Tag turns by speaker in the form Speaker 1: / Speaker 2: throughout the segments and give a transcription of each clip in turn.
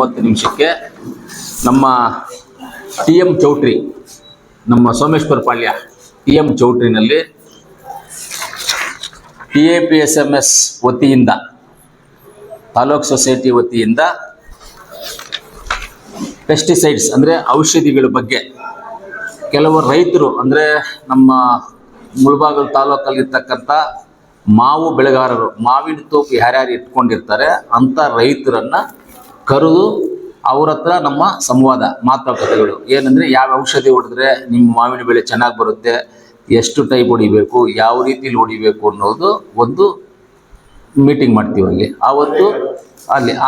Speaker 1: 30 ನಮ್ಮ TM ಚೌಟ್ರಿ, ನಮ್ಮ ಸೋಮೇಶ್ವರ ಪಾಳ್ಯ TM ಚೌಟ್ರಿನಲ್ಲಿ TAPSMS ವತಿಯಿಂದ, ತಾಲೂಕ್ ಸೊಸೈಟಿ ವತಿಯಿಂದ ಪೆಸ್ಟಿಸೈಡ್ಸ್ ಅಂದರೆ ಔಷಧಿಗಳ ಬಗ್ಗೆ ಕೆಲವು ರೈತರು ಅಂದರೆ ನಮ್ಮ ಮುಳಬಾಗಿಲು ತಾಲೂಕಲ್ಲಿರ್ತಕ್ಕಂಥ ಮಾವು ಬೆಳೆಗಾರರು, ಮಾವಿನ ತೋಪು ಯಾರ್ಯಾರು ಇಟ್ಕೊಂಡಿರ್ತಾರೆ ಅಂಥ ರೈತರನ್ನು ಕರೆದು ಅವ್ರ ಹತ್ರ ನಮ್ಮ ಸಂವಾದ ಮಾತುಕತೆಗಳು ಏನಂದರೆ ಯಾವ ಔಷಧಿ ಹೊಡೆದ್ರೆ ನಿಮ್ಮ ಮಾವಿನ ಬೆಳೆ ಚೆನ್ನಾಗಿ ಬರುತ್ತೆ, ಎಷ್ಟು ಟೈಪ್ ಹೊಡಿಬೇಕು, ಯಾವ ರೀತಿಲಿ ಹೊಡಿಬೇಕು ಅನ್ನೋದು ಒಂದು ಮೀಟಿಂಗ್ ಮಾಡ್ತೀವಿ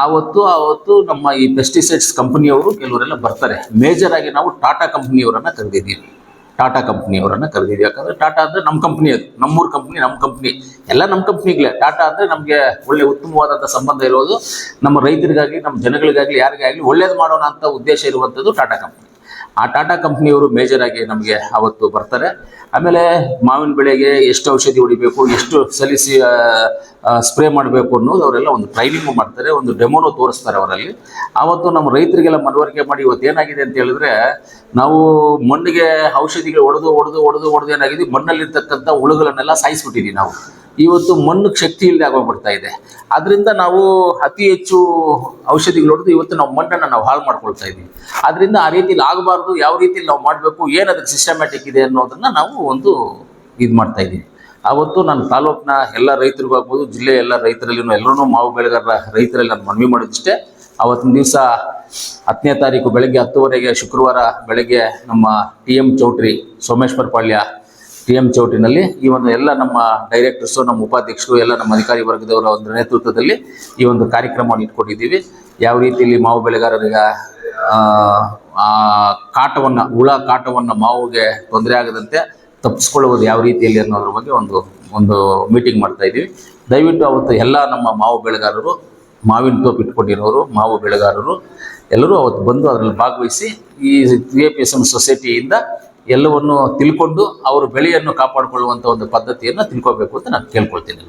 Speaker 1: ಆವತ್ತು ನಮ್ಮ ಈ ಪೆಸ್ಟಿಸೈಡ್ಸ್ ಕಂಪ್ನಿಯವರು ಕೆಲವರೆಲ್ಲ ಬರ್ತಾರೆ. ಮೇಜರ್ ಆಗಿ ನಾವು ಟಾಟಾ ಕಂಪ್ನಿಯವರನ್ನು ಕರೆದಿದ್ದೀವಿ. ಯಾಕಂದರೆ ಟಾಟಾ ಅಂದರೆ ನಮ್ಮ ಕಂಪ್ನಿ, ಅದು ನಮ್ಮೂರು ಕಂಪ್ನಿ, ನಮ್ಮ ಕಂಪ್ನಿ ಎಲ್ಲ ನಮ್ಮ ಕಂಪ್ನಿಗಳೇ. ಟಾಟಾ ಅಂದರೆ ನಮಗೆ ಒಳ್ಳೆ ಉತ್ತಮವಾದಂಥ ಸಂಬಂಧ ಇರೋದು, ನಮ್ಮ ರೈತರಿಗಾಗಿ, ನಮ್ಮ ಜನಗಳಿಗಾಗಲಿ ಯಾರಿಗಾಗಲಿ ಒಳ್ಳೇದು ಮಾಡೋಣ ಅಂತ ಉದ್ದೇಶ ಇರುವಂಥದ್ದು ಟಾಟಾ ಕಂಪ್ನಿ. ಆ ಟಾಟಾ ಕಂಪ್ನಿಯವರು ಮೇಜರ್ ಆಗಿ ನಮಗೆ ಅವತ್ತು ಬರ್ತಾರೆ. ಆಮೇಲೆ ಮಾವಿನ ಬೆಳೆಗೆ ಎಷ್ಟು ಔಷಧಿ ಹೊಡಿಬೇಕು, ಎಷ್ಟು ಸಲಿಸಿ ಸ್ಪ್ರೇ ಮಾಡಬೇಕು ಅನ್ನೋದು ಅವರೆಲ್ಲ ಒಂದು ಟ್ರೈನಿಂಗು ಮಾಡ್ತಾರೆ, ಒಂದು ಡೆಮೋನು ತೋರಿಸ್ತಾರೆ ಅವರಲ್ಲಿ. ಆವತ್ತು ನಮ್ಮ ರೈತರಿಗೆಲ್ಲ ಮನವರಿಕೆ ಮಾಡಿ ಇವತ್ತು ಏನಾಗಿದೆ ಅಂತ ಹೇಳಿದ್ರೆ, ನಾವು ಮಣ್ಣಿಗೆ ಔಷಧಿಗಳು ಹೊಡೆದು ಏನಾಗಿದೆ, ಮಣ್ಣಲ್ಲಿರ್ತಕ್ಕಂಥ ಹುಳುಗಳನ್ನೆಲ್ಲ ಸಾಯಿಸ್ಬಿಟ್ಟಿದ್ದೀವಿ ನಾವು. ಇವತ್ತು ಮಣ್ಣಕ್ಕೆ ಶಕ್ತಿ ಇಲ್ಲದೆ ಆಗೋಗ್ಬಿಡ್ತಾ ಇದೆ. ಅದರಿಂದ ನಾವು ಅತಿ ಹೆಚ್ಚು ಔಷಧಿಗಳು ಹೊಡೆದು ಇವತ್ತು ನಾವು ಮಣ್ಣನ್ನು ನಾವು ಹಾಳು ಮಾಡ್ಕೊಳ್ತಾ ಇದ್ದೀವಿ. ಅದರಿಂದ ಆ ರೀತಿಲಿ ಆಗಬಾರ್ದು, ಯಾವ ರೀತಿಲಿ ನಾವು ಮಾಡಬೇಕು, ಏನು ಅದಕ್ಕೆ ಸಿಸ್ಟಮ್ಯಾಟಿಕ್ ಇದೆ ಅನ್ನೋದನ್ನು ನಾವು ಒಂದು ಇದು ಮಾಡ್ತಾ ಇದ್ದೀವಿ. ಆವತ್ತು ನಾನು ತಾಲೂಕಿನ ಎಲ್ಲ ರೈತರಿಗೂ ಆಗ್ಬೋದು, ಜಿಲ್ಲೆಯ ಎಲ್ಲ ರೈತರಲ್ಲಿನೂ ಎಲ್ಲರೂ ಮಾವು ಬೆಳೆಗಾರರ ರೈತರಲ್ಲಿ ನಾನು ಮನವಿ ಮಾಡೋದಿಷ್ಟೇ. ಆವತ್ತಿನ ದಿವಸ 10ನೇ ತಾರೀಕು ಬೆಳಗ್ಗೆ 10 ಗಂಟೆಗೆ ಶುಕ್ರವಾರ ಬೆಳಗ್ಗೆ ನಮ್ಮ TM ಚೌಟ್ರಿ, ಸೋಮೇಶ್ವರ ಪಾಳ್ಯ TM ಚೌಟ್ರಿನಲ್ಲಿ ಈ ಒಂದು ಎಲ್ಲ ನಮ್ಮ ಡೈರೆಕ್ಟರ್ಸು, ನಮ್ಮ ಉಪಾಧ್ಯಕ್ಷರು, ಎಲ್ಲ ನಮ್ಮ ಅಧಿಕಾರಿ ವರ್ಗದವರ ಒಂದು ನೇತೃತ್ವದಲ್ಲಿ ಈ ಒಂದು ಕಾರ್ಯಕ್ರಮವನ್ನು ಇಟ್ಕೊಂಡಿದ್ದೀವಿ. ಯಾವ ರೀತಿಯಲ್ಲಿ ಮಾವು ಬೆಳೆಗಾರರಿಗೆ ಹುಳ ಕಾಟವನ್ನು ಮಾವಿಗೆ ತೊಂದರೆ ಆಗದಂತೆ ತಪ್ಪಿಸ್ಕೊಳ್ಳುವುದು ಯಾವ ರೀತಿಯಲ್ಲಿ ಅನ್ನೋದ್ರ ಬಗ್ಗೆ ಒಂದು ಮೀಟಿಂಗ್ ಮಾಡ್ತಾ ಇದ್ದೀವಿ. ದಯವಿಟ್ಟು ಅವತ್ತು ಎಲ್ಲ ನಮ್ಮ ಮಾವು ಬೆಳೆಗಾರರು, ಮಾವಿನ ತೋಪು ಇಟ್ಕೊಂಡಿರೋರು, ಮಾವು ಬೆಳೆಗಾರರು ಎಲ್ಲರೂ ಅವತ್ತು ಬಂದು ಅದರಲ್ಲಿ ಭಾಗವಹಿಸಿ ಈ TAPSMS ಸೊಸೈಟಿಯಿಂದ ಎಲ್ಲವನ್ನು ತಿಳ್ಕೊಂಡು ಅವರು ಬೆಳೆಯನ್ನು ಕಾಪಾಡಿಕೊಳ್ಳುವಂಥ ಒಂದು ಪದ್ಧತಿಯನ್ನು ತಿಳ್ಕೋಬೇಕು ಅಂತ ನಾನು ಕೇಳ್ಕೊಳ್ತೀನಿ.